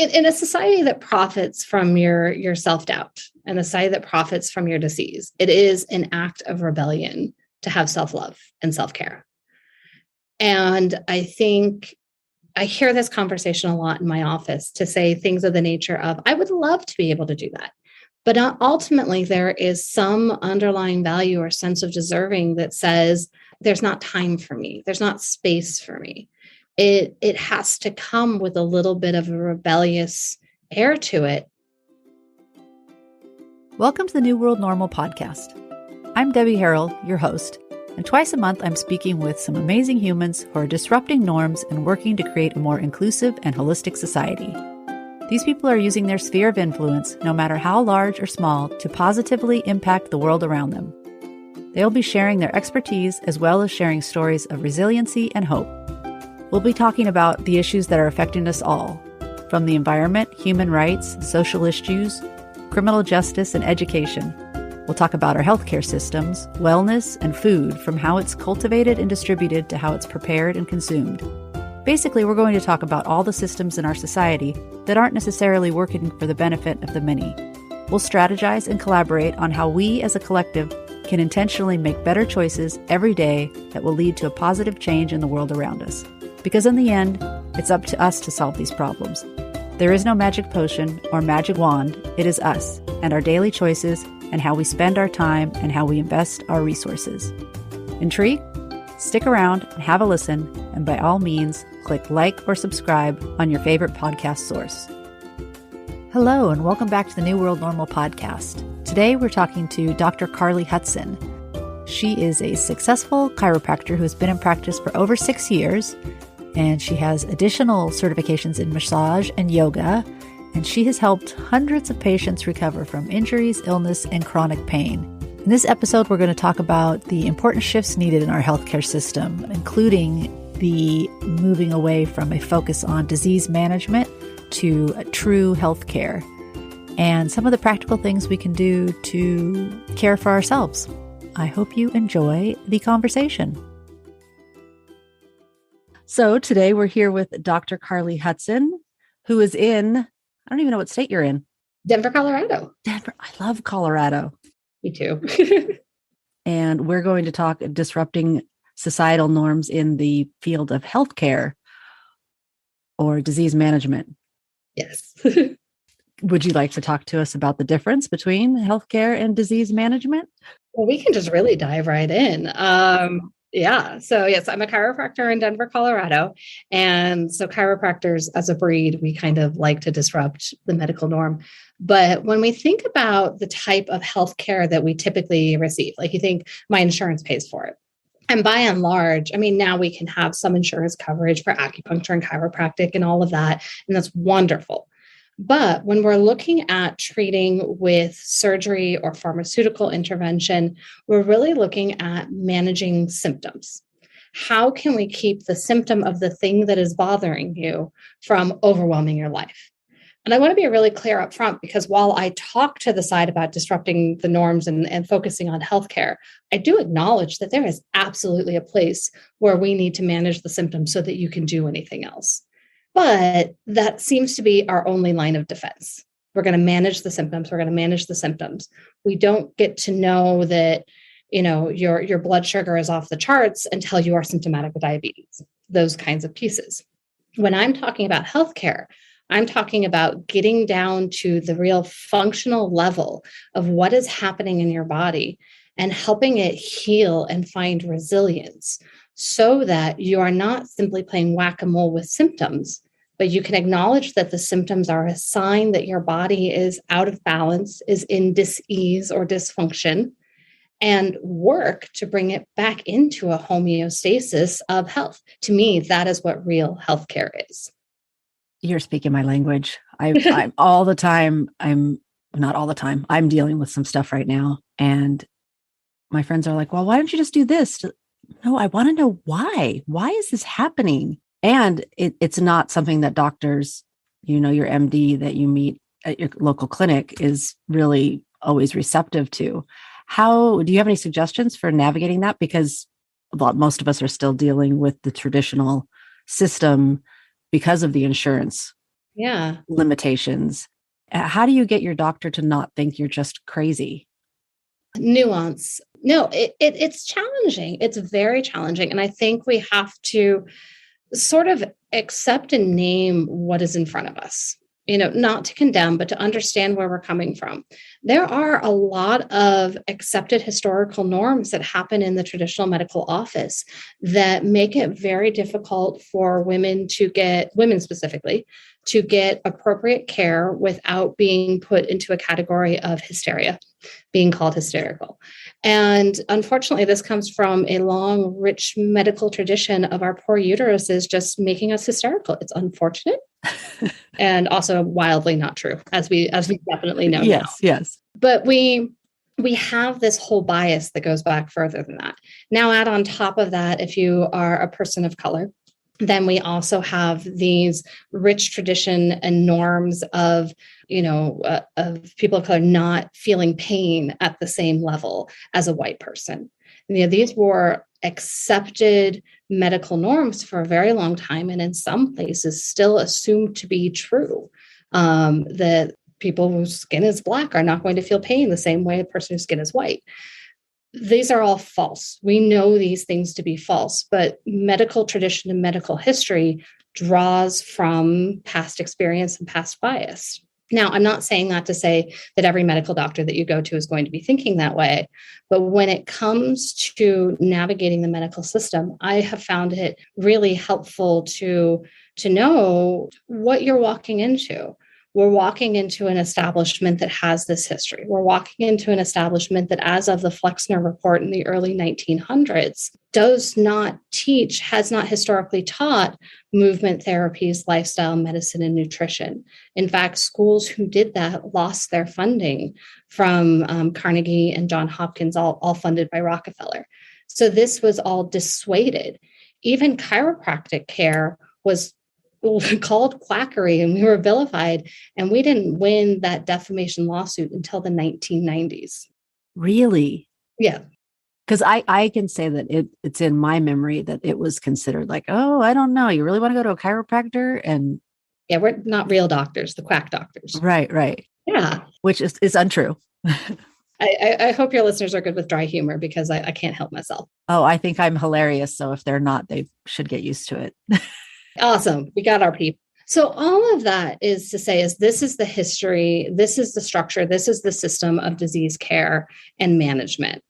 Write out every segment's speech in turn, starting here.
in a society that profits from your self-doubt and a society that profits from your disease, it is an act of rebellion to have self-love and self-care. And I think I hear this conversation a lot in my office to say things of the nature of, I would love to be able to do that. But ultimately, there is some underlying value or sense of deserving that says, there's not time for me. There's not space for me. It has to come with a little bit of a rebellious air to it. Welcome to the New World Normal podcast. I'm Debbie Harrell, your host, and twice a month I'm speaking with some amazing humans who are disrupting norms and working to create a more inclusive and holistic society. These people are using their sphere of influence, no matter how large or small, to positively impact the world around them. They'll be sharing their expertise as well as sharing stories of resiliency and hope. We'll be talking about the issues that are affecting us all, from the environment, human rights, social issues, criminal justice, and education. We'll talk about our healthcare systems, wellness, and food, from how it's cultivated and distributed to how it's prepared and consumed. Basically, we're going to talk about all the systems in our society that aren't necessarily working for the benefit of the many. We'll strategize and collaborate on how we as a collective can intentionally make better choices every day that will lead to a positive change in the world around us. Because in the end, it's up to us to solve these problems. There is no magic potion or magic wand. It is us and our daily choices and how we spend our time and how we invest our resources. Intrigued? Stick around and have a listen, and by all means, click like or subscribe on your favorite podcast source. Hello, and welcome back to the New World Normal podcast. Today, we're talking to Dr. Carly Hudson. She is a successful chiropractor who has been in practice for over 6 years, and she has additional certifications in massage and yoga, and she has helped hundreds of patients recover from injuries, illness, and chronic pain. In this episode, we're going to talk about the important shifts needed in our healthcare system, including the moving away from a focus on disease management to a true healthcare, and some of the practical things we can do to care for ourselves. I hope you enjoy the conversation. So today we're here with Dr. Carly Hudson, who is in, I don't even know what state you're in. Denver, Colorado. Denver. I love Colorado. Me too. And we're going to talk disrupting societal norms in the field of healthcare or disease management. Yes. Would you like to talk to us about the difference between healthcare and disease management? Well, we can just really dive right in. So yes, I'm a chiropractor in Denver, Colorado. And so chiropractors as a breed, we kind of like to disrupt the medical norm. But when we think about the type of healthcare that we typically receive, like you think my insurance pays for it. And by and large, I mean, now we can have some insurance coverage for acupuncture and chiropractic and all of that. And that's wonderful. But when we're looking at treating with surgery or pharmaceutical intervention, we're really looking at managing symptoms. How can we keep the symptom of the thing that is bothering you from overwhelming your life? And I want to be really clear up front, because while I talk to the side about disrupting the norms and focusing on healthcare, I do acknowledge that there is absolutely a place where we need to manage the symptoms so that you can do anything else. But that seems to be our only line of defense. We're going to manage the symptoms. We're going to manage the symptoms. We don't get to know that, your blood sugar is off the charts until you are symptomatic with diabetes, those kinds of pieces. When I'm talking about healthcare, I'm talking about getting down to the real functional level of what is happening in your body and helping it heal and find resilience, so that you are not simply playing whack-a-mole with symptoms, but you can acknowledge that the symptoms are a sign that your body is out of balance, is in dis-ease or dysfunction, and work to bring it back into a homeostasis of health. To me, that is what real healthcare is. You're speaking my language. I'm all the time. I'm not all the time. I'm dealing with some stuff right now. And my friends are like, well, why don't you just do this? No, I want to know why. Why is this happening? And it's not something that doctors, your MD that you meet at your local clinic is really always receptive to. How do you have any suggestions for navigating that? Because most of us are still dealing with the traditional system because of the insurance Yeah. limitations. How do you get your doctor to not think you're just crazy? Nuance. No, it's challenging. It's very challenging. And I think we have to sort of accept and name what is in front of us, not to condemn, but to understand where we're coming from. There are a lot of accepted historical norms that happen in the traditional medical office that make it very difficult for women specifically, to get appropriate care without being put into a category of hysteria, being called hysterical. And unfortunately, this comes from a long, rich medical tradition of our poor uteruses just making us hysterical. It's unfortunate and also wildly not true, as we definitely know now. Yes. But we have this whole bias that goes back further than that. Now, add on top of that, if you are a person of color, then we also have these rich tradition and norms of people of color not feeling pain at the same level as a white person. These were accepted medical norms for a very long time, and in some places still assumed to be true, that people whose skin is black are not going to feel pain the same way a person whose skin is white. These are all false. We know these things to be false, but medical tradition and medical history draws from past experience and past bias. Now, I'm not saying that to say that every medical doctor that you go to is going to be thinking that way, but when it comes to navigating the medical system, I have found it really helpful to know what you're walking into. We're walking into an establishment that has this history. We're walking into an establishment that, as of the Flexner report in the early 1900s, has not historically taught movement therapies, lifestyle medicine, and nutrition. In fact, schools who did that lost their funding from Carnegie and Johns Hopkins, all funded by Rockefeller. So this was all dissuaded. Even chiropractic care was called quackery, and we were vilified, and we didn't win that defamation lawsuit until the 1990s. Really? Yeah. Because I can say that it's in my memory that it was considered like, oh, I don't know, you really want to go to a chiropractor? And yeah, we're not real doctors, the quack doctors. Right. Yeah. Which is untrue. I hope your listeners are good with dry humor, because I can't help myself. Oh, I think I'm hilarious. So if they're not, they should get used to it. Awesome. We got our people. So all of that is to say this is the history, this is the structure, this is the system of disease care and management.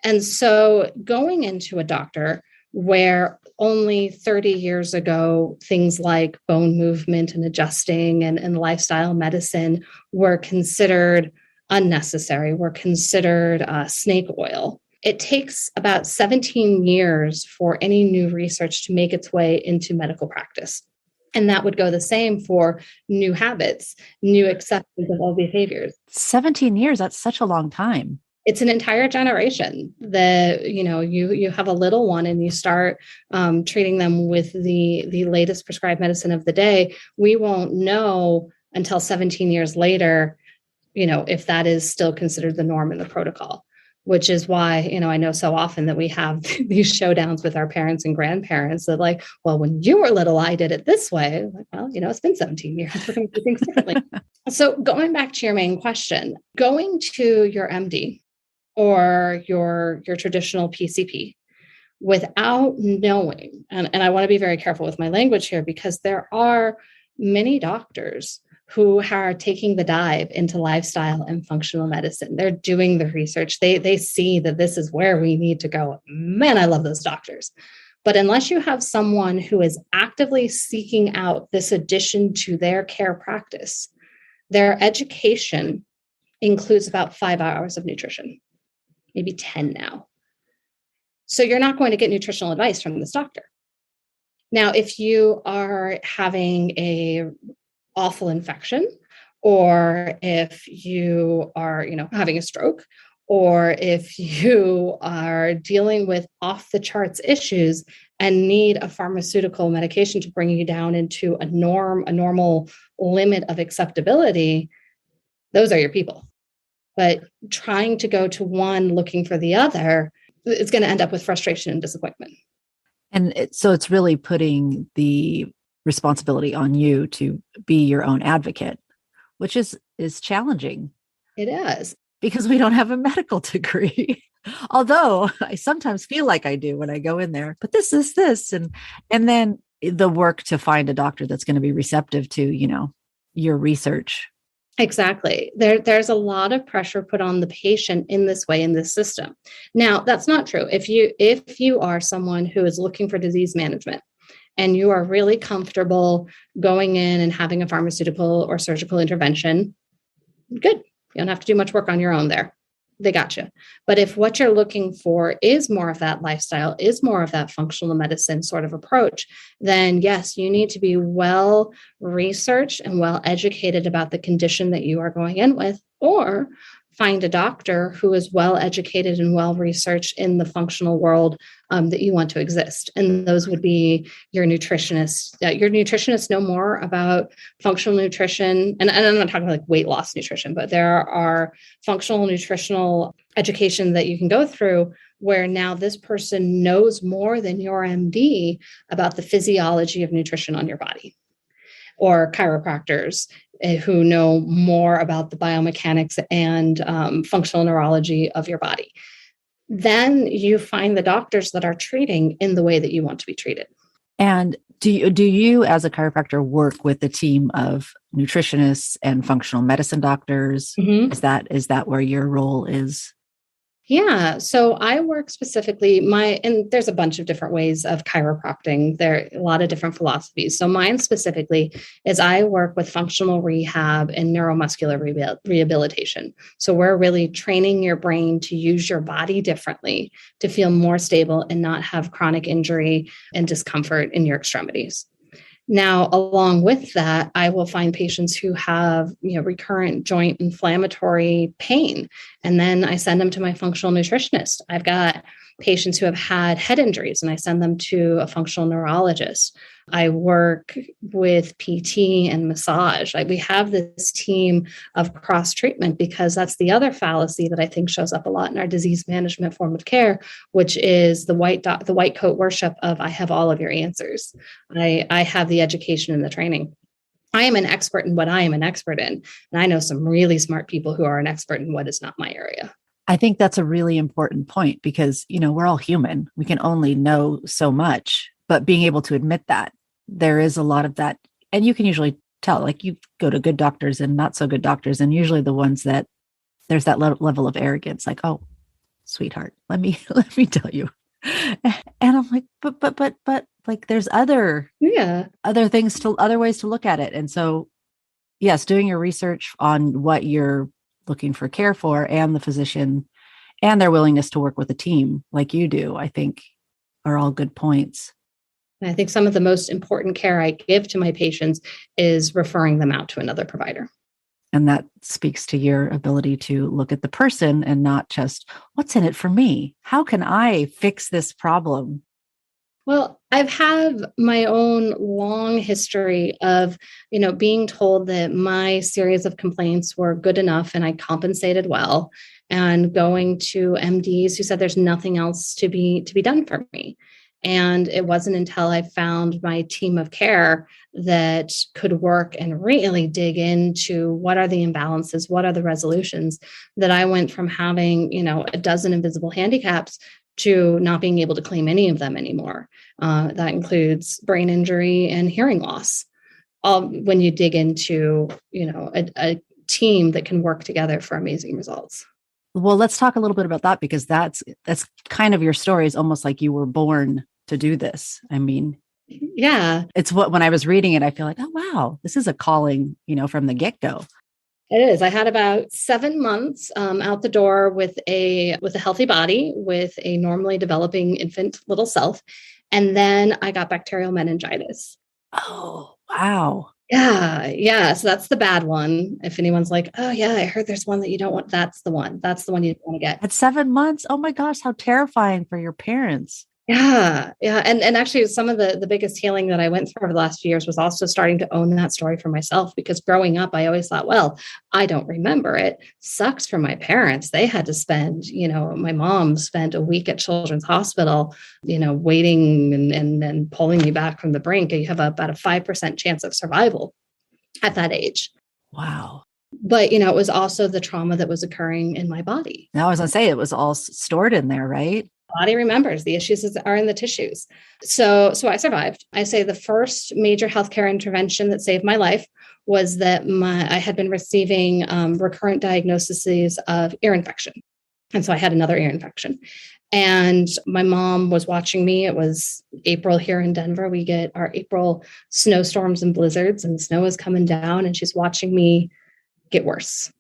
And so going into a doctor where only 30 years ago, things like bone movement and adjusting and lifestyle medicine were considered unnecessary, were considered snake oil. It takes about 17 years for any new research to make its way into medical practice. And that would go the same for new habits, new acceptance of all behaviors. 17 years, that's such a long time. It's an entire generation that, you have a little one and you start treating them with the latest prescribed medicine of the day. We won't know until 17 years later, if that is still considered the norm in the protocol. Which is why, I know so often that we have these showdowns with our parents and grandparents that like, well, when you were little, I did it this way. Like, well, it's been 17 years. We're going to do things differently. So going back to your main question, going to your MD or your traditional PCP without knowing, and I want to be very careful with my language here, because there are many doctors who are taking the dive into lifestyle and functional medicine. They're doing the research. They see that this is where we need to go. Man, I love those doctors. But unless you have someone who is actively seeking out this addition to their care practice, their education includes about 5 hours of nutrition, maybe 10 now. So you're not going to get nutritional advice from this doctor. Now, if you are having a awful infection, or if you are, having a stroke, or if you are dealing with off the charts issues and need a pharmaceutical medication to bring you down into a normal limit of acceptability, those are your people. But trying to go to one looking for the other, it's going to end up with frustration and disappointment. And so it's really putting the responsibility on you to be your own advocate, which is challenging. It is. Because we don't have a medical degree. Although I sometimes feel like I do when I go in there, but this is this. And then the work to find a doctor that's going to be receptive to, your research. Exactly. There's a lot of pressure put on the patient in this way, in this system. Now, that's not true. If you are someone who is looking for disease management and you are really comfortable going in and having a pharmaceutical or surgical intervention, good. You don't have to do much work on your own there. They got you. But if what you're looking for is more of that lifestyle, is more of that functional medicine sort of approach, then yes, you need to be well researched and well educated about the condition that you are going in with, or find a doctor who is well educated and well researched in the functional world that you want to exist. And those would be your nutritionists. Your nutritionists know more about functional nutrition. And I'm not talking like weight loss nutrition, but there are functional nutritional education that you can go through where now this person knows more than your MD about the physiology of nutrition on your body. Or chiropractors who know more about the biomechanics and functional neurology of your body. Then you find the doctors that are treating in the way that you want to be treated. And do you as a chiropractor work with a team of nutritionists and functional medicine doctors? Mm-hmm. Is that where your role is? Yeah. So I work specifically and there's a bunch of different ways of chiropractic. There are a lot of different philosophies. So mine specifically is I work with functional rehab and neuromuscular rehabilitation. So we're really training your brain to use your body differently to feel more stable and not have chronic injury and discomfort in your extremities. Now, along with that, I will find patients who have, recurrent joint inflammatory pain, and then I send them to my functional nutritionist. I've got patients who have had head injuries, and I send them to a functional neurologist. I work with PT and massage. We have this team of cross treatment because that's the other fallacy that I think shows up a lot in our disease management form of care, which is the white coat worship of I have all of your answers. I have the education and the training. I am an expert in what I am an expert in. And I know some really smart people who are an expert in what is not my area. I think that's a really important point because, we're all human. We can only know so much, but being able to admit that there is a lot of that. And you can usually tell, like you go to good doctors and not so good doctors. And usually the ones that there's that level of arrogance, like, oh, sweetheart, let me tell you. And I'm like, but like there's other things other ways to look at it. And so, yes, doing your research on what you're looking for care for and the physician and their willingness to work with a team like you do, I think are all good points. And I think some of the most important care I give to my patients is referring them out to another provider. And that speaks to your ability to look at the person and not just what's in it for me? How can I fix this problem? Well, I've had my own long history of, being told that my series of complaints were good enough and I compensated well, and going to MDs who said there's nothing else to be done for me. And it wasn't until I found my team of care that could work and really dig into what are the imbalances, what are the resolutions, that I went from having, a dozen invisible handicaps to not being able to claim any of them anymore. That includes brain injury and hearing loss. When you dig into, a team that can work together for amazing results. Well, let's talk a little bit about that because that's kind of your story. Is almost like you were born to do this. I mean, yeah, it's when I was reading it, I feel like, oh, wow, this is a calling, from the get-go. It is. I had about 7 months out the door with a healthy body, with a normally developing infant little self. And then I got bacterial meningitis. Oh, wow. Yeah. So that's the bad one. If anyone's like, oh yeah, I heard there's one that you don't want. That's the one. That's the one you don't want to get. At 7 months. Oh my gosh, how terrifying for your parents. Yeah. Yeah. And actually some of the biggest healing that I went through over the last few years was also starting to own that story for myself, because growing up, I always thought, well, I don't remember it. Sucks for my parents. They had to spend, my mom spent a week at Children's Hospital, waiting and pulling me back from the brink. You have about a 5% chance of survival at that age. Wow. But, it was also the trauma that was occurring in my body. Now I was going to say it was all stored in there, right? Body remembers. The issues are in the tissues. So I survived. I say the first major healthcare intervention that saved my life was that I had been receiving recurrent diagnoses of ear infection. And so I had another ear infection. And my mom was watching me. It was April here in Denver. We get our April snowstorms and blizzards, and the snow is coming down, and she's watching me get worse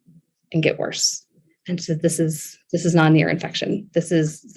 and get worse. And she said, this is not an ear infection.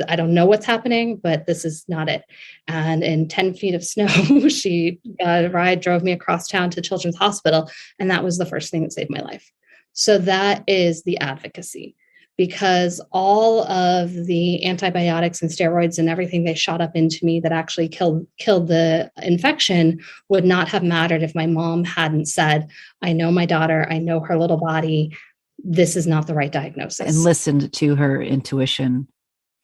I don't know what's happening, but this is not it. And in 10 feet of snow, she got a ride, drove me across town to Children's Hospital. And that was the first thing that saved my life. So that is the advocacy, because all of the antibiotics and steroids and everything they shot up into me that actually killed the infection would not have mattered if my mom hadn't said, I know my daughter, I know her little body. This is not the right diagnosis. And listened to her intuition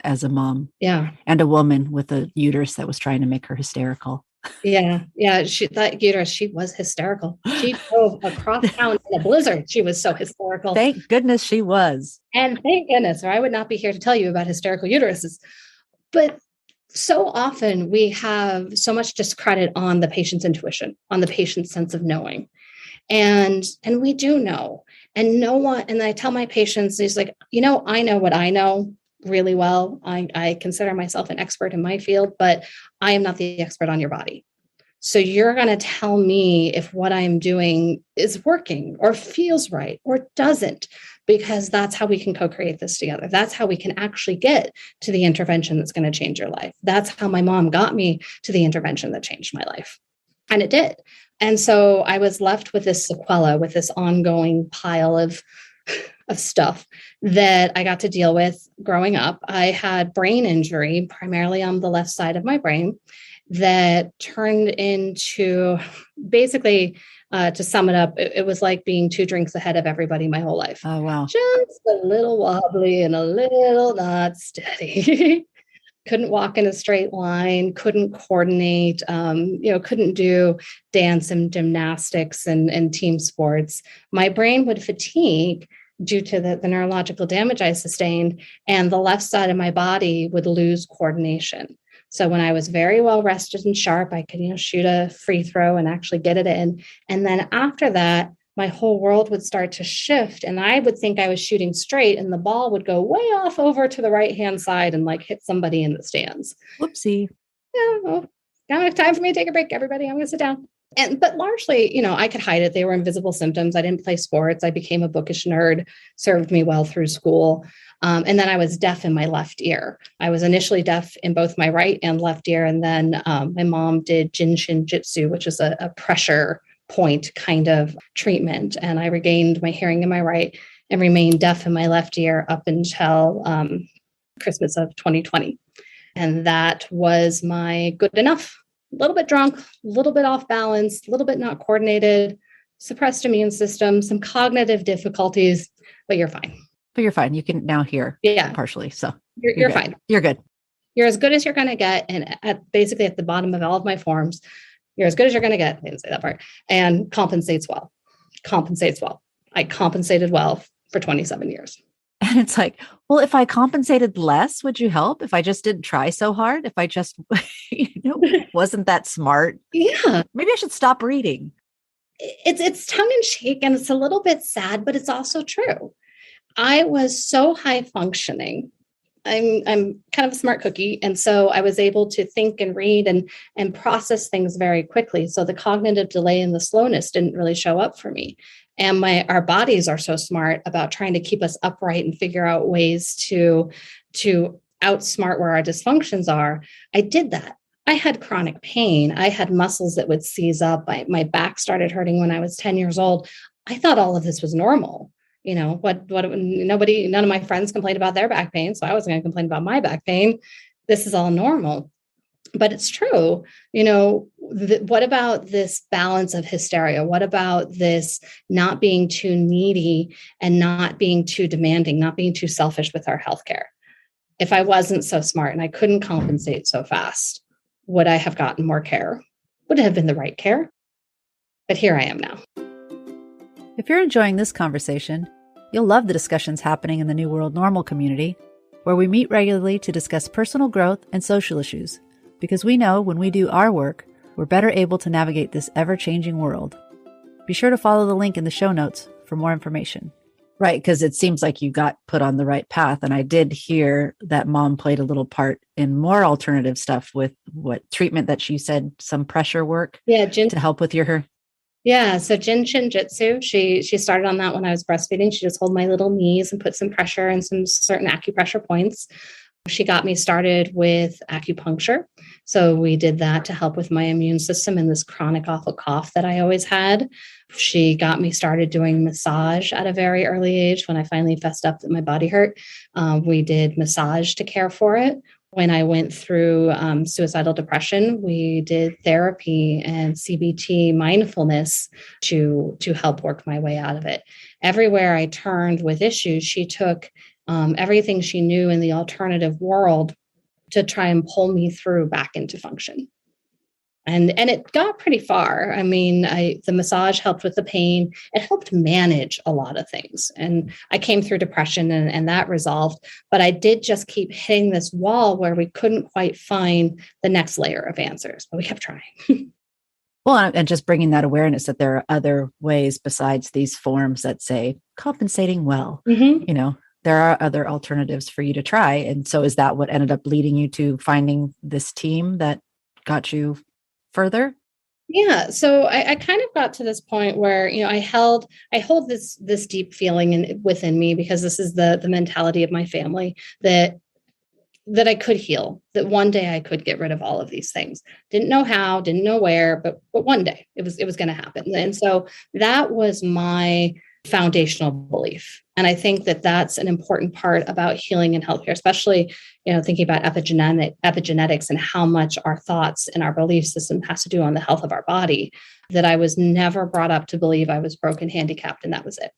as a mom. Yeah. And a woman with a uterus that was trying to make her hysterical. Yeah. Yeah. That uterus, she was hysterical. She drove across town in a blizzard. She was so hysterical. Thank goodness she was. And thank goodness, or I would not be here to tell you about hysterical uteruses. But so often we have so much discredit on the patient's intuition, on the patient's sense of knowing. And we do know. And no one, and I tell my patients, he's like, I know what I know really well. I consider myself an expert in my field, but I am not the expert on your body. So you're going to tell me if what I'm doing is working or feels right or doesn't, because that's how we can co-create this together. That's how we can actually get to the intervention that's going to change your life. That's how my mom got me to the intervention that changed my life. And it did. And so I was left with this sequela, with this ongoing pile of stuff that I got to deal with growing up. I had brain injury, primarily on the left side of my brain, that turned into basically, to sum it up, it was like being 2 drinks ahead of everybody my whole life. Oh, wow. Just a little wobbly and a little not steady. Couldn't walk in a straight line, couldn't coordinate, couldn't do dance and gymnastics and team sports. My brain would fatigue due to the neurological damage I sustained, and the left side of my body would lose coordination. So when I was very well rested and sharp, I could, shoot a free throw and actually get it in. And then after that, my whole world would start to shift, and I would think I was shooting straight, and the ball would go way off over to the right-hand side and hit somebody in the stands. Whoopsie. Yeah, well, now it's time for me to take a break, everybody. I'm going to sit down. But largely, I could hide it. They were invisible symptoms. I didn't play sports. I became a bookish nerd, served me well through school. And then I was deaf in my left ear. I was initially deaf in both my right and left ear. And then my mom did Jinshin Jitsu, which is a pressure point kind of treatment. And I regained my hearing in my right and remained deaf in my left ear up until Christmas of 2020. And that was my good enough. A little bit drunk, a little bit off balance, a little bit not coordinated, suppressed immune system, some cognitive difficulties, but you're fine. But you're fine. You can now hear partially. So you're fine. You're good. You're as good as you're going to get. And basically at the bottom of all of my forms, you're as good as you're going to get. I didn't say that part. And compensates well. I compensated well for 27 years. And it's like, well, if I compensated less, would you help? If I just didn't try so hard? If I just, wasn't that smart? Yeah. Maybe I should stop reading. It's tongue in cheek and it's a little bit sad, but it's also true. I was so high functioning. I'm kind of a smart cookie. And so I was able to think and read and process things very quickly. So the cognitive delay and the slowness didn't really show up for me. And our bodies are so smart about trying to keep us upright and figure out ways to outsmart where our dysfunctions are. I did that. I had chronic pain. I had muscles that would seize up. My back started hurting when I was 10 years old. I thought all of this was normal. None of my friends complained about their back pain. So I wasn't going to complain about my back pain. This is all normal. But it's true. What about this balance of hysteria? What about this not being too needy and not being too demanding, not being too selfish with our healthcare? If I wasn't so smart and I couldn't compensate so fast, would I have gotten more care? Would it have been the right care? But here I am now. If you're enjoying this conversation, you'll love the discussions happening in the New World Normal community, where we meet regularly to discuss personal growth and social issues, because we know when we do our work, we're better able to navigate this ever-changing world. Be sure to follow the link in the show notes for more information. Right, because it seems like you got put on the right path. And I did hear that mom played a little part in more alternative stuff with what treatment that she said, some pressure work to help with your... Yeah, so Jin Shin Jitsu, she started on that when I was breastfeeding. She just hold my little knees and put some pressure and some certain acupressure points. She got me started with acupuncture. So we did that to help with my immune system and this chronic awful cough that I always had. She got me started doing massage at a very early age when I finally fessed up that my body hurt. We did massage to care for it. When I went through suicidal depression, we did therapy and CBT mindfulness to help work my way out of it. Everywhere I turned with issues, she took everything she knew in the alternative world to try and pull me through back into function. And it got pretty far. I mean, the massage helped with the pain. It helped manage a lot of things. And I came through depression and that resolved. But I did just keep hitting this wall where we couldn't quite find the next layer of answers, but we kept trying. Well, and just bringing that awareness that there are other ways besides these forms that say compensating well, there are other alternatives for you to try. And so is that what ended up leading you to finding this team that got you further? Yeah. So I kind of got to this point where, I hold this deep feeling within me, because this is the mentality of my family that I could heal, that one day I could get rid of all of these things. Didn't know how, didn't know where, but one day it was going to happen. And so that was my foundational belief. And I think that that's an important part about healing and healthcare, especially, thinking about epigenetics and how much our thoughts and our belief system has to do on the health of our body, that I was never brought up to believe I was broken, handicapped, and that was it.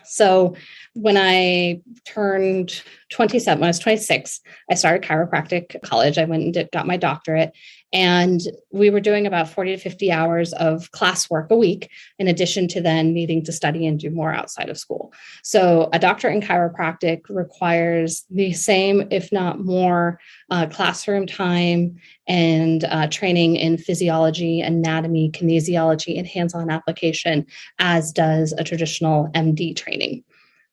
So when I turned 27, when I was 26, I started chiropractic college. I went and got my doctorate, and we were doing about 40 to 50 hours of classwork a week, in addition to then needing to study and do more outside of school. So a doctorate in chiropractic requires the same, if not more, classroom time and training in physiology, anatomy, kinesiology, and hands-on application as does a traditional MD training.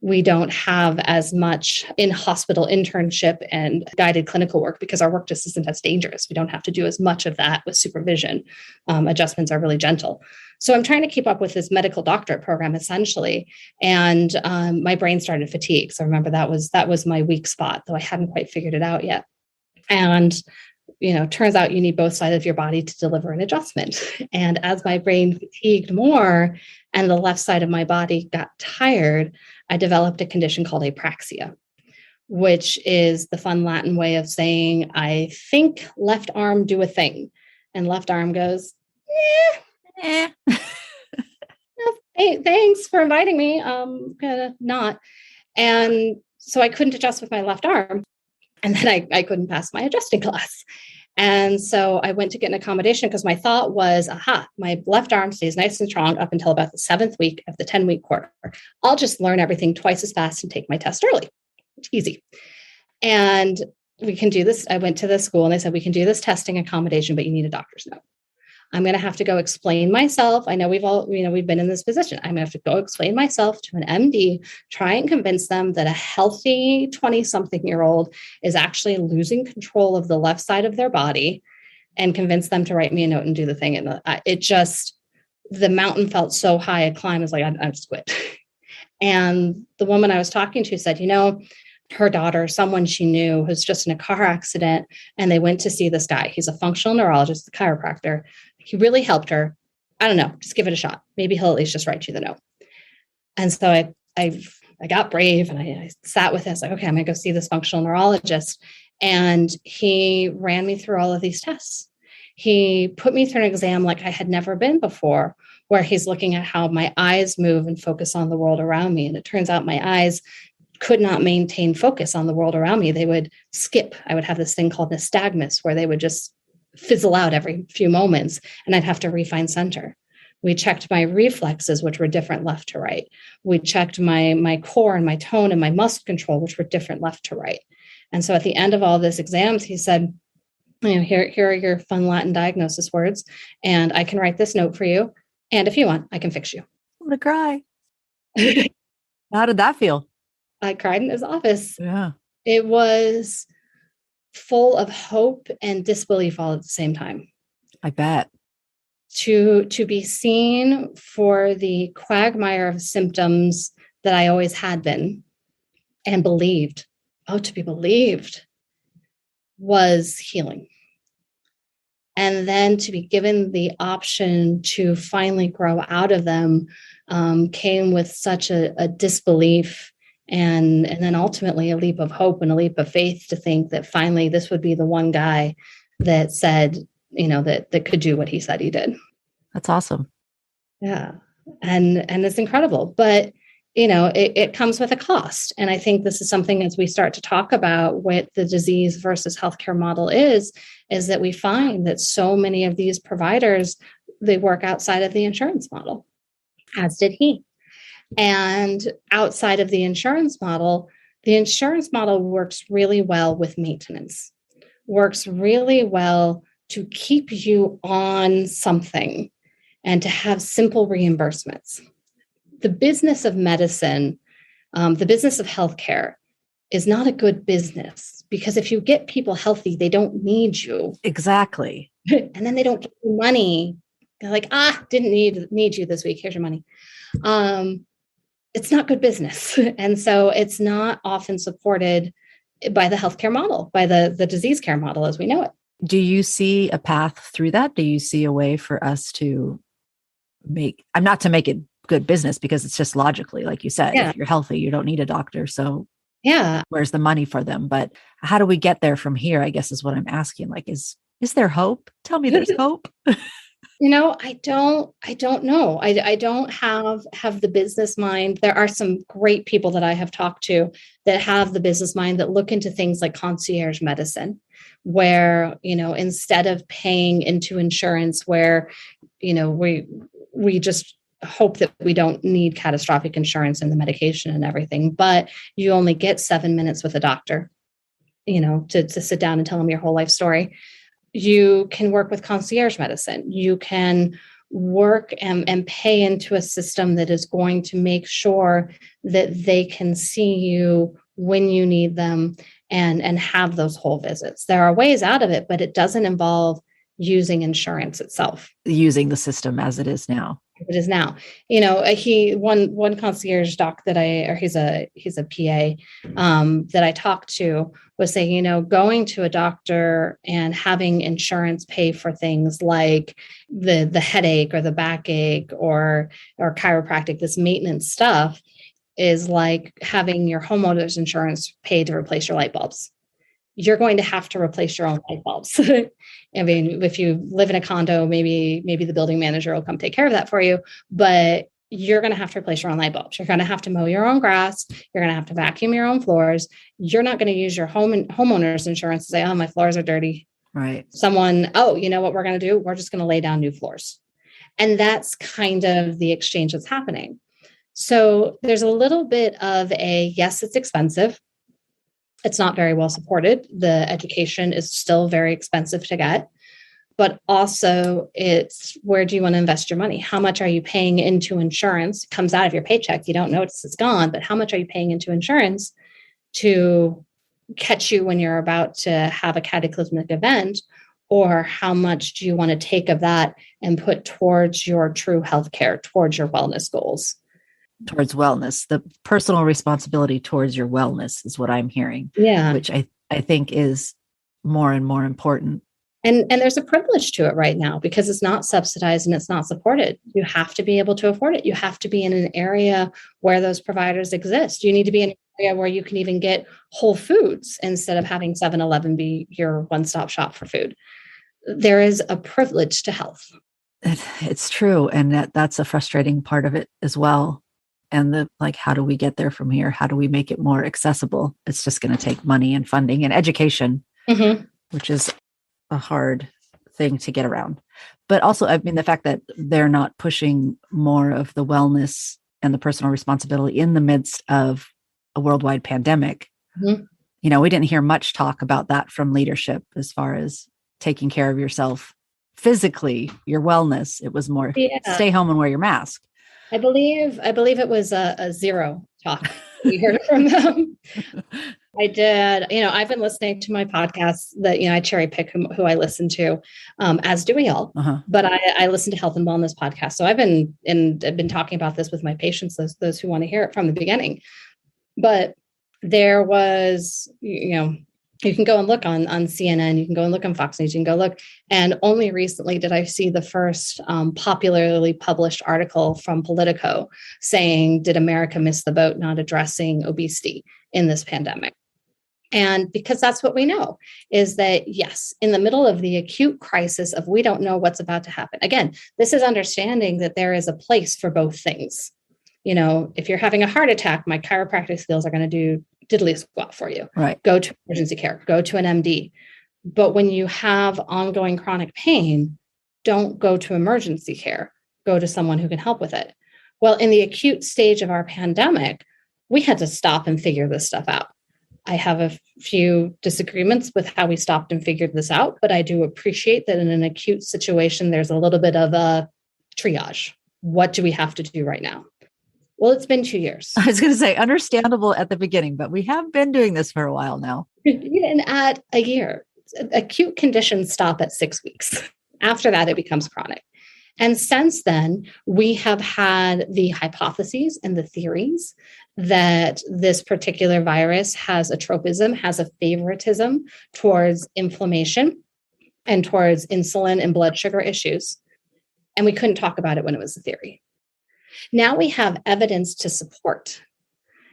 We don't have as much in-hospital internship and guided clinical work because our work just isn't as dangerous. We don't have to do as much of that with supervision. Adjustments are really gentle. So I'm trying to keep up with this medical doctorate program, essentially. And my brain started fatigue. So remember, that was my weak spot, though I hadn't quite figured it out yet. And turns out you need both sides of your body to deliver an adjustment. And as my brain fatigued more and the left side of my body got tired, I developed a condition called apraxia, which is the fun Latin way of saying, I think left arm do a thing. And left arm goes, thanks for inviting me. Not. And so I couldn't adjust with my left arm. And then I couldn't pass my adjusting class. And so I went to get an accommodation because my thought was, my left arm stays nice and strong up until about the 7th week of the 10-week quarter. I'll just learn everything twice as fast and take my test early. It's easy. And we can do this. I went to the school and they said, we can do this testing accommodation, but you need a doctor's note. I'm going to have to go explain myself. I know we've been in this position. I'm going to have to go explain myself to an MD, try and convince them that a healthy 20-something-year-old is actually losing control of the left side of their body, and convince them to write me a note and do the thing. And the mountain felt so high a climb. Is like, I just quit. And the woman I was talking to said, her daughter, someone she knew, was just in a car accident, and they went to see this guy. He's a functional neurologist, a chiropractor. He really helped her. I don't know, just give it a shot. Maybe he'll at least just write you the note. And so I got brave and I sat with it. I was like, okay, I'm going to go see this functional neurologist. And he ran me through all of these tests. He put me through an exam like I had never been before, where he's looking at how my eyes move and focus on the world around me. And it turns out my eyes could not maintain focus on the world around me. They would skip. I would have this thing called nystagmus, where they would just fizzle out every few moments, and I'd have to refine center. We checked my reflexes, which were different left to right. We checked my core and my tone and my muscle control, which were different left to right. And so at the end of all this exams, he said, here are your fun Latin diagnosis words, and I can write this note for you. And if you want, I can fix you. I'm going to cry. How did that feel? I cried in his office. Yeah. It was full of hope and disbelief all at the same time. I bet. To be seen for the quagmire of symptoms that I always had been and believed. Oh, to be believed was healing. And then to be given the option to finally grow out of them came with such a disbelief and then ultimately a leap of hope and a leap of faith to think that finally this would be the one guy that said, that could do what he said he did. That's awesome. Yeah. And it's incredible, but it comes with a cost. And I think this is something as we start to talk about what the disease versus healthcare model is that we find that so many of these providers, they work outside of the insurance model, as did he. And outside of the insurance model works really well with maintenance, works really well to keep you on something and to have simple reimbursements. The business of medicine, the business of healthcare is not a good business, because if you get people healthy, they don't need you. Exactly. And then they don't get you money. They're like, didn't need you this week. Here's your money. It's not good business. And so it's not often supported by the healthcare model, by the disease care model as we know it. Do you see a path through that? Do you see a way for us to not to make it good business, because it's just logically, like you said, if you're healthy, you don't need a doctor. So where's the money for them? But how do we get there from here, I guess is what I'm asking. Like, is there hope? Tell me there's hope. I don't know. I don't have the business mind. There are some great people that I have talked to that have the business mind that look into things like concierge medicine, where, instead of paying into insurance, where, we just hope that we don't need catastrophic insurance and the medication and everything, but you only get 7 minutes with a doctor, to sit down and tell them your whole life story. You can work with concierge medicine. You can work and pay into a system that is going to make sure that they can see you when you need them and have those whole visits. There are ways out of it, but it doesn't involve using insurance itself. Using the system as it is now. It is now. One concierge doc he's a PA that I talked to was saying, going to a doctor and having insurance pay for things like the headache or the backache or chiropractic, this maintenance stuff, is like having your homeowner's insurance pay to replace your light bulbs. You're going to have to replace your own light bulbs. I mean, if you live in a condo, maybe the building manager will come take care of that for you, but you're going to have to replace your own light bulbs. You're going to have to mow your own grass. You're going to have to vacuum your own floors. You're not going to use your homeowner's insurance to say, oh, my floors are dirty. Right. Someone, you know what we're going to do? We're just going to lay down new floors. And that's kind of the exchange that's happening. So there's a little bit of yes, it's expensive. It's not very well supported. The education is still very expensive to get, but also it's where do you want to invest your money? How much are you paying into insurance? It comes out of your paycheck. You don't notice it's gone, but how much are you paying into insurance to catch you when you're about to have a cataclysmic event? Or how much do you want to take of that and put towards your true healthcare, towards your wellness goals? Towards wellness, the personal responsibility towards your wellness is what I'm hearing. Yeah. Which I think is more and more important. And there's a privilege to it right now because it's not subsidized and it's not supported. You have to be able to afford it. You have to be in an area where those providers exist. You need to be in an area where you can even get Whole Foods instead of having 7-Eleven be your one-stop shop for food. there is a privilege to health. It's true. And that's a frustrating part of it as well. And how do we get there from here? How do we make it more accessible? It's just going to take money and funding and education, which is a hard thing to get around. But also, I mean, the fact that they're not pushing more of the wellness and the personal responsibility in the midst of a worldwide pandemic. We didn't hear much talk about that from leadership as far as taking care of yourself physically, your wellness. It was more stay home and wear your mask. I believe it was a zero talk we heard from them. I did, I've been listening to my podcasts that, I cherry pick who I listen to, as do we all, but I listen to health and wellness podcasts. So I've been talking about this with my patients, those who want to hear it from the beginning. But there was, you can go and look on CNN, you can go and look on Fox News, you can go look. And only recently did I see the first popularly published article from Politico saying, did America miss the boat not addressing obesity in this pandemic? And because that's what we know is that, yes, in the middle of the acute crisis of we don't know what's about to happen. Again, this is understanding that there is a place for both things. If you're having a heart attack, my chiropractic skills are going to do diddly squat for you. Right. Go to emergency care, go to an MD. But when you have ongoing chronic pain, don't go to emergency care, go to someone who can help with it. Well, in the acute stage of our pandemic, we had to stop and figure this stuff out. I have a few disagreements with how we stopped and figured this out, but I do appreciate that in an acute situation, there's a little bit of a triage. What do we have to do right now? Well, it's been 2 years. I was going to say understandable at the beginning, but we have been doing this for a while now. And at a year, acute conditions stop at 6 weeks. After that, it becomes chronic. And since then, we have had the hypotheses and the theories that this particular virus has a tropism, has a favoritism towards inflammation and towards insulin and blood sugar issues. And we couldn't talk about it when it was a theory. Now we have evidence to support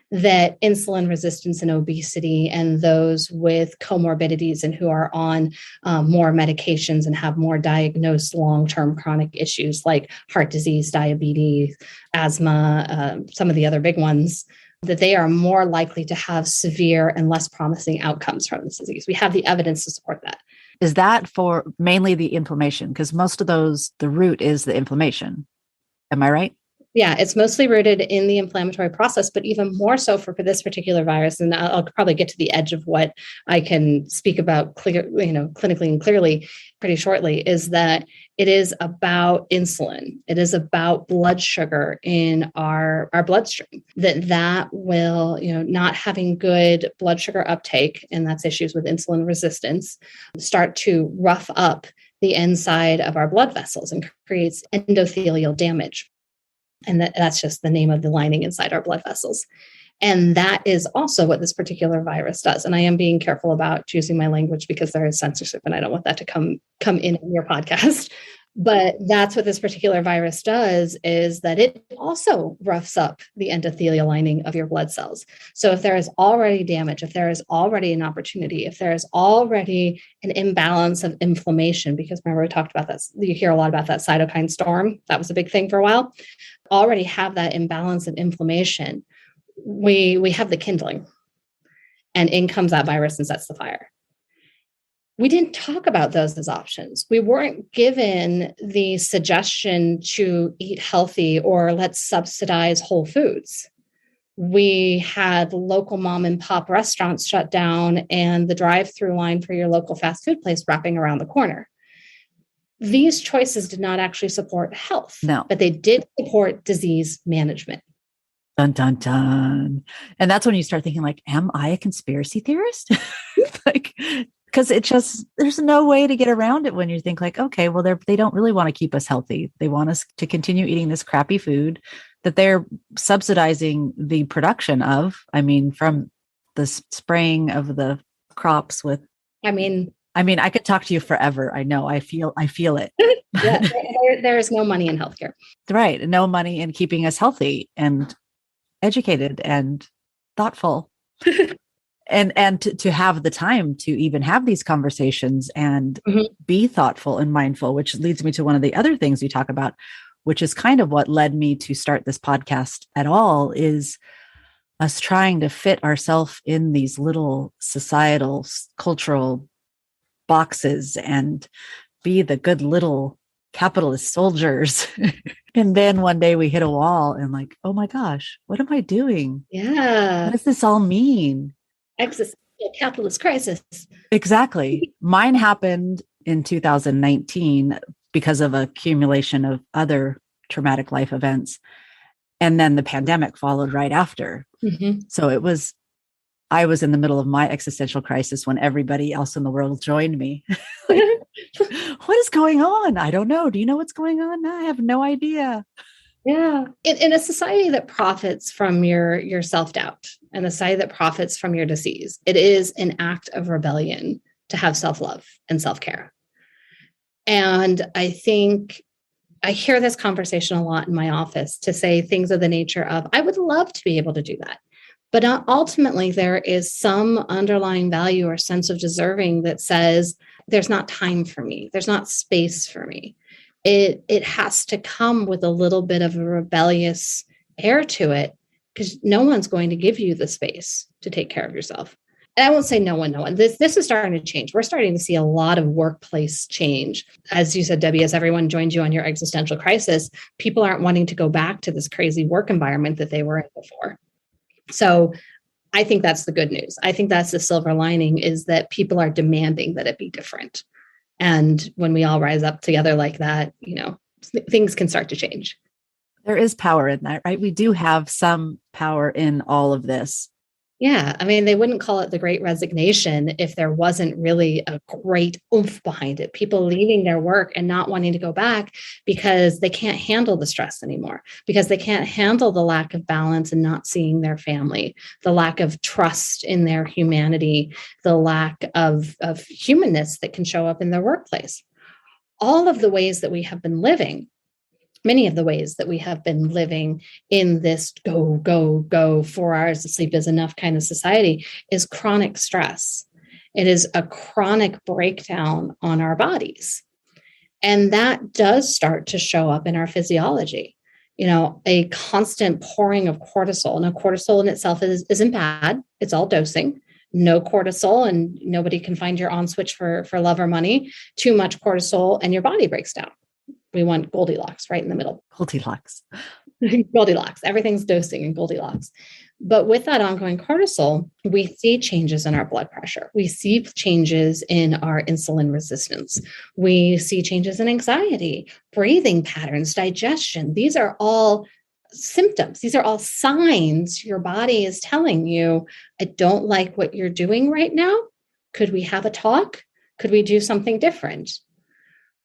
that insulin resistance and obesity and those with comorbidities and who are on more medications and have more diagnosed long-term chronic issues like heart disease, diabetes, asthma, some of the other big ones, that they are more likely to have severe and less promising outcomes from this disease. We have the evidence to support that. Is that for mainly the inflammation? Because most of those, the root is the inflammation. Am I right? Yeah, it's mostly rooted in the inflammatory process, but even more so for this particular virus. And I'll probably get to the edge of what I can speak about clinically and clearly pretty shortly, is that it is about insulin. It is about blood sugar in our bloodstream, that will, not having good blood sugar uptake, and that's issues with insulin resistance, start to rough up the inside of our blood vessels and creates endothelial damage. And that's just the name of the lining inside our blood vessels. And that is also what this particular virus does. And I am being careful about choosing my language because there is censorship and I don't want that to come in your podcast. But that's what this particular virus does, is that it also roughs up the endothelial lining of your blood cells. So if there is already damage, if there is already an opportunity, if there is already an imbalance of inflammation, because remember we talked about that, you hear a lot about that cytokine storm. That was a big thing for a while. Already have that imbalance of inflammation. We have the kindling, and in comes that virus and sets the fire. We didn't talk about those as options. We weren't given the suggestion to eat healthy or let's subsidize whole foods. We had local mom and pop restaurants shut down and the drive-through line for your local fast food place wrapping around the corner. These choices did not actually support health, but they did support disease management. Dun, dun, dun. And that's when you start thinking like, am I a conspiracy theorist? Because there's no way to get around it when you think like, okay, well, they don't really want to keep us healthy. They want us to continue eating this crappy food that they're subsidizing the production of. I mean, from the spraying of the crops with, I mean, I could talk to you forever. I know. I feel it. Yeah, there is no money in healthcare. Right. No money in keeping us healthy and educated and thoughtful. And to have the time to even have these conversations and be thoughtful and mindful, which leads me to one of the other things we talk about, which is kind of what led me to start this podcast at all, is us trying to fit ourselves in these little societal, cultural boxes and be the good little capitalist soldiers. And then one day we hit a wall and like, oh my gosh, what am I doing? Yeah. What does this all mean? Existential capitalist crisis. Exactly. Mine happened in 2019 because of accumulation of other traumatic life events. And then the pandemic followed right after. So I was in the middle of my existential crisis when everybody else in the world joined me. Like, what is going on? I don't know. Do you know what's going on? I have no idea. Yeah. In a society that profits from your self-doubt and a society that profits from your disease, it is an act of rebellion to have self-love and self-care. And I think I hear this conversation a lot in my office to say things of the nature of, I would love to be able to do that. But ultimately, there is some underlying value or sense of deserving that says, there's not time for me. There's not space for me. It has to come with a little bit of a rebellious air to it, because no one's going to give you the space to take care of yourself. And I won't say no one. This is starting to change. We're starting to see a lot of workplace change. As you said, Debbie, as everyone joined you on your existential crisis, people aren't wanting to go back to this crazy work environment that they were in before. So I think that's the good news. I think that's the silver lining, is that people are demanding that it be different. And when we all rise up together like that, things can start to change. There is power in that, right? We do have some power in all of this. Yeah. I mean, they wouldn't call it the Great Resignation if there wasn't really a great oomph behind it. People leaving their work and not wanting to go back because they can't handle the stress anymore, because they can't handle the lack of balance and not seeing their family, the lack of trust in their humanity, the lack of humanness that can show up in their workplace. All of the ways that we have been living, many of the ways that we have been living in this go, 4 hours of sleep is enough kind of society, is chronic stress. It is a chronic breakdown on our bodies. And that does start to show up in our physiology. A constant pouring of cortisol. Now, cortisol in itself isn't bad. It's all dosing. No cortisol and nobody can find your on switch for love or money. Too much cortisol and your body breaks down. We want Goldilocks right in the middle. Goldilocks. Goldilocks. Everything's dosing in Goldilocks. But with that ongoing cortisol, we see changes in our blood pressure. We see changes in our insulin resistance. We see changes in anxiety, breathing patterns, digestion. These are all symptoms. These are all signs your body is telling you, I don't like what you're doing right now. Could we have a talk? Could we do something different?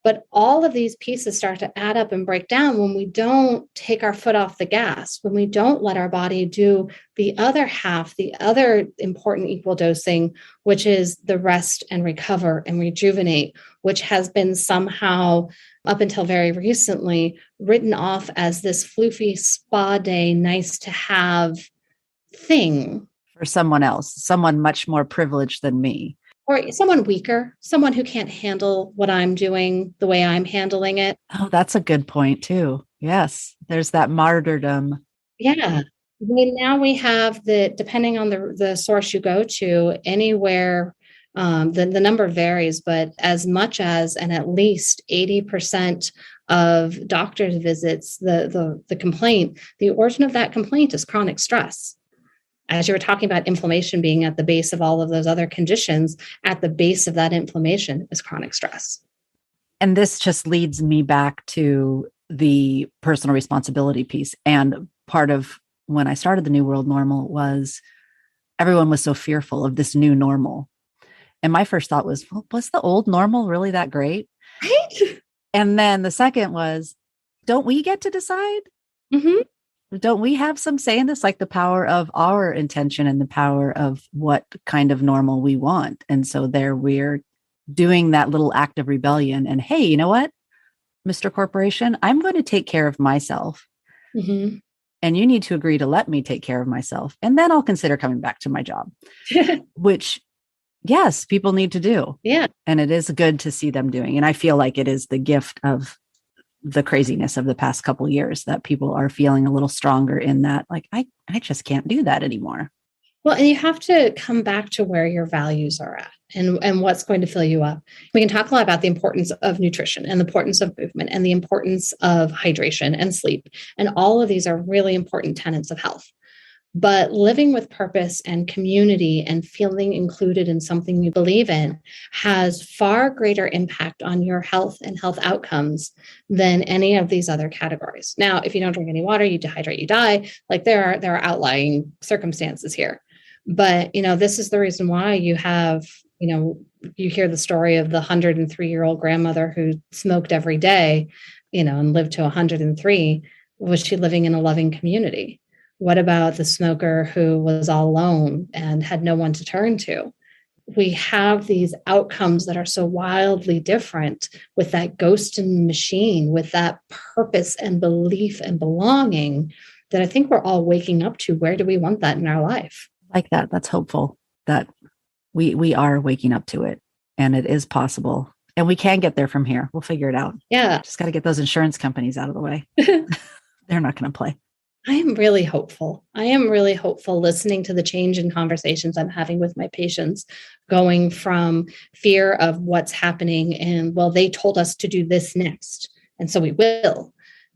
But all of these pieces start to add up and break down when we don't take our foot off the gas, when we don't let our body do the other half, the other important equal dosing, which is the rest and recover and rejuvenate, which has been somehow, up until very recently, written off as this floofy spa day, nice to have thing. For someone else, someone much more privileged than me. Or someone weaker, someone who can't handle what I'm doing the way I'm handling it. Oh, that's a good point too. Yes. There's that martyrdom. Yeah. Now we have depending on the source you go to, anywhere, the number varies, but as much as, and at least 80% of doctor's visits, the complaint, the origin of that complaint is chronic stress. As you were talking about inflammation being at the base of all of those other conditions, at the base of that inflammation is chronic stress. And this just leads me back to the personal responsibility piece. And part of when I started the New World Normal was everyone was so fearful of this new normal. And my first thought was, well, was the old normal really that great? Right. And then the second was, don't we get to decide? Mm-hmm. Don't we have some say in this, like the power of our intention and the power of what kind of normal we want? And so there we're doing that little act of rebellion. And hey, you know what, Mr. Corporation, I'm going to take care of myself. Mm-hmm. and you need to agree to let me take care of myself. And then I'll consider coming back to my job, which, yes, people need to do. Yeah. And it is good to see them doing. And I feel like it is the gift of the craziness of the past couple of years that people are feeling a little stronger in that, like, I just can't do that anymore. Well, and you have to come back to where your values are at and what's going to fill you up. We can talk a lot about the importance of nutrition and the importance of movement and the importance of hydration and sleep. And all of these are really important tenets of health. But living with purpose and community and feeling included in something you believe in has far greater impact on your health and health outcomes than any of these other categories. Now, if you don't drink any water, you dehydrate, you die. Like there are outlying circumstances here. But, this is the reason why you have, you hear the story of the 103-year-old grandmother who smoked every day, and lived to 103. Was she living in a loving community? What about the smoker who was all alone and had no one to turn to? We have these outcomes that are so wildly different with that ghost in the machine, with that purpose and belief and belonging that I think we're all waking up to. Where do we want that in our life? Like that. That's hopeful that we are waking up to it, and it is possible, and we can get there from here. We'll figure it out. Yeah. Just got to get those insurance companies out of the way. They're not going to play. I am really hopeful. I am really hopeful listening to the change in conversations I'm having with my patients, going from fear of what's happening and, well, they told us to do this next, and so we will.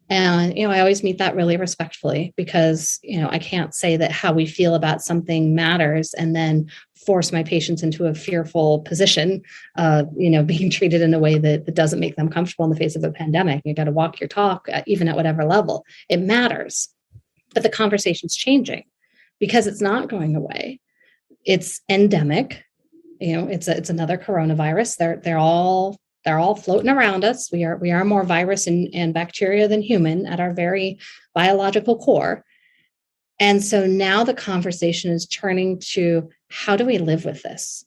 And, I always meet that really respectfully because, I can't say that how we feel about something matters and then force my patients into a fearful position of, being treated in a way that doesn't make them comfortable in the face of a pandemic. You got to walk your talk, even at whatever level. It matters. But the conversation's changing because it's not going away. It's endemic. It's another coronavirus. They're all floating around us. We are more virus and bacteria than human at our very biological core. And so now the conversation is turning to, how do we live with this?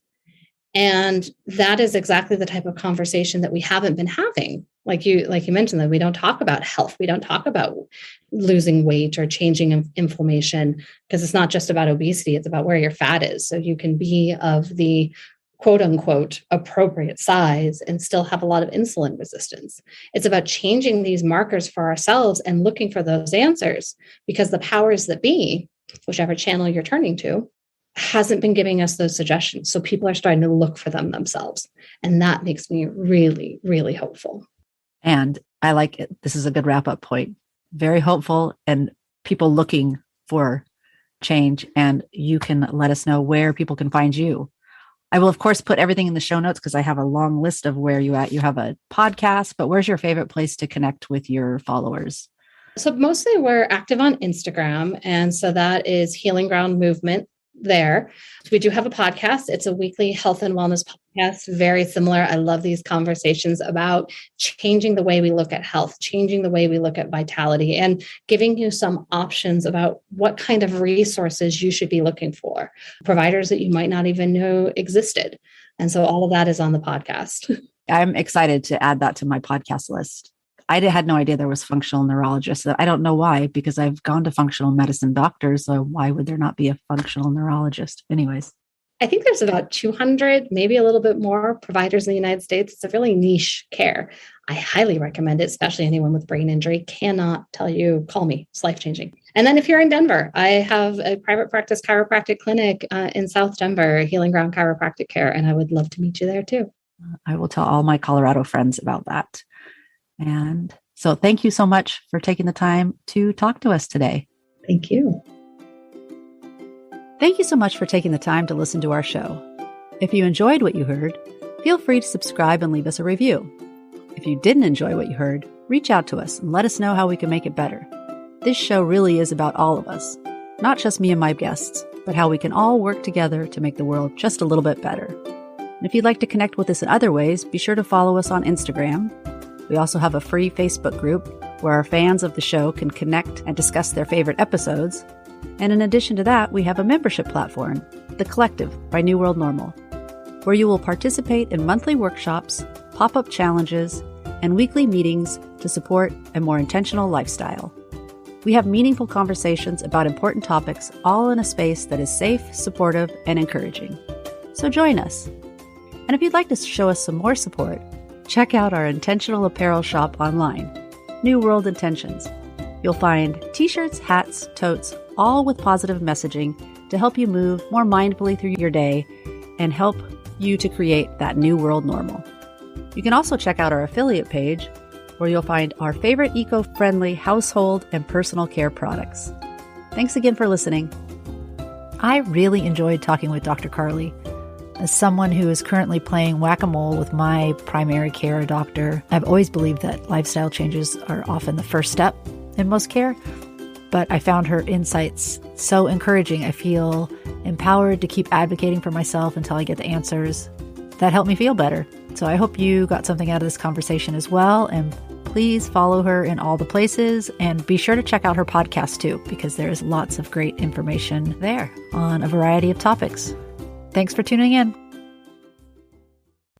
And that is exactly the type of conversation that we haven't been having. Like you mentioned, that we don't talk about health. We don't talk about losing weight or changing inflammation, because it's not just about obesity. It's about where your fat is. So you can be of the quote unquote appropriate size and still have a lot of insulin resistance. It's about changing these markers for ourselves and looking for those answers, because the powers that be, whichever channel you're turning to, hasn't been giving us those suggestions. So people are starting to look for them themselves. And that makes me really, really hopeful. And I like it. This is a good wrap-up point. Very hopeful, and people looking for change. And you can let us know where people can find you. I will, of course, put everything in the show notes because I have a long list of where you're at. You have a podcast, but where's your favorite place to connect with your followers? So mostly we're active on Instagram. And so that is Healing Ground Movement there. We do have a podcast. It's a weekly health and wellness podcast, very similar. I love these conversations about changing the way we look at health, changing the way we look at vitality, and giving you some options about what kind of resources you should be looking for, providers that you might not even know existed. And so all of that is on the podcast. I'm excited to add that to my podcast list. I had no idea there was functional neurologists. I don't know why, because I've gone to functional medicine doctors. So why would there not be a functional neurologist? Anyways. I think there's about 200, maybe a little bit more providers in the United States. It's a really niche care. I highly recommend it, especially anyone with brain injury. Cannot tell you, call me. It's life-changing. And then if you're in Denver, I have a private practice chiropractic clinic in South Denver, Healing Ground Chiropractic Care, and I would love to meet you there too. I will tell all my Colorado friends about that. And so thank you so much for taking the time to talk to us today. Thank you. Thank you so much for taking the time to listen to our show. If you enjoyed what you heard, feel free to subscribe and leave us a review. If you didn't enjoy what you heard, reach out to us and let us know how we can make it better. This show really is about all of us, not just me and my guests, but how we can all work together to make the world just a little bit better. And if you'd like to connect with us in other ways, be sure to follow us on Instagram. We also have a free Facebook group where our fans of the show can connect and discuss their favorite episodes. And in addition to that, we have a membership platform, The Collective by New World Normal, where you will participate in monthly workshops, pop-up challenges, and weekly meetings to support a more intentional lifestyle. We have meaningful conversations about important topics, all in a space that is safe, supportive, and encouraging. So join us. And if you'd like to show us some more support, check out our intentional apparel shop online, New World Intentions. You'll find t-shirts, hats, totes, all with positive messaging to help you move more mindfully through your day and help you to create that new world normal. You can also check out our affiliate page, where you'll find our favorite eco-friendly household and personal care products. Thanks again for listening. I really enjoyed talking with Dr. Carly. As someone who is currently playing whack-a-mole with my primary care doctor, I've always believed that lifestyle changes are often the first step in most care, but I found her insights so encouraging. I feel empowered to keep advocating for myself until I get the answers that help me feel better. So I hope you got something out of this conversation as well, and please follow her in all the places, and be sure to check out her podcast too, because there's lots of great information there on a variety of topics. Thanks for tuning in.